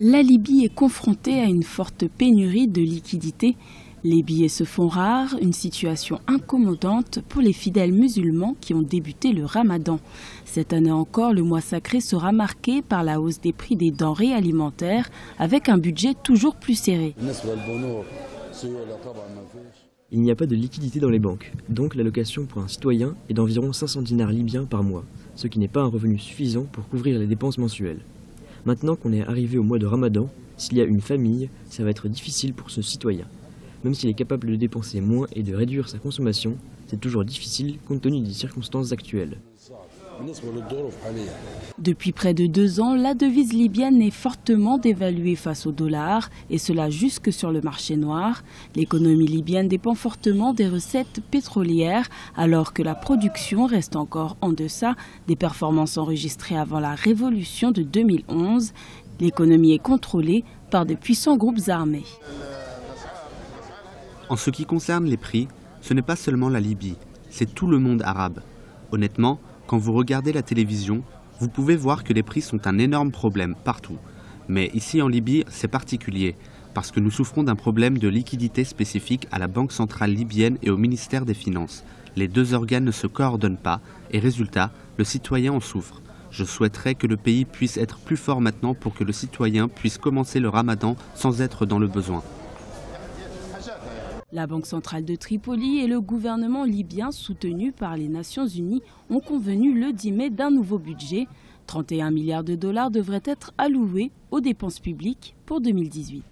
La Libye est confrontée à une forte pénurie de liquidités. Les billets se font rares, une situation incommodante pour les fidèles musulmans qui ont débuté le ramadan. Cette année encore, le mois sacré sera marqué par la hausse des prix des denrées alimentaires avec un budget toujours plus serré. Il n'y a pas de liquidité dans les banques, donc l'allocation pour un citoyen est d'environ 500 dinars libyens par mois, ce qui n'est pas un revenu suffisant pour couvrir les dépenses mensuelles. Maintenant qu'on est arrivé au mois de Ramadan, s'il y a une famille, ça va être difficile pour ce citoyen. Même s'il est capable de dépenser moins et de réduire sa consommation, c'est toujours difficile compte tenu des circonstances actuelles. Depuis près de 2 ans, la devise libyenne est fortement dévaluée face au dollar, et cela jusque sur le marché noir. L'économie libyenne dépend fortement des recettes pétrolières, alors que la production reste encore en deçà des performances enregistrées avant la révolution de 2011. L'économie est contrôlée par de puissants groupes armés. En ce qui concerne les prix, ce n'est pas seulement la Libye, c'est tout le monde arabe. Honnêtement, quand vous regardez la télévision, vous pouvez voir que les prix sont un énorme problème partout. Mais ici en Libye, c'est particulier, parce que nous souffrons d'un problème de liquidité spécifique à la Banque centrale libyenne et au ministère des Finances. Les deux organes ne se coordonnent pas, et résultat, le citoyen en souffre. Je souhaiterais que le pays puisse être plus fort maintenant pour que le citoyen puisse commencer le ramadan sans être dans le besoin. La Banque centrale de Tripoli et le gouvernement libyen, soutenu par les Nations Unies, ont convenu le 10 mai d'un nouveau budget. 31 milliards de dollars devraient être alloués aux dépenses publiques pour 2018.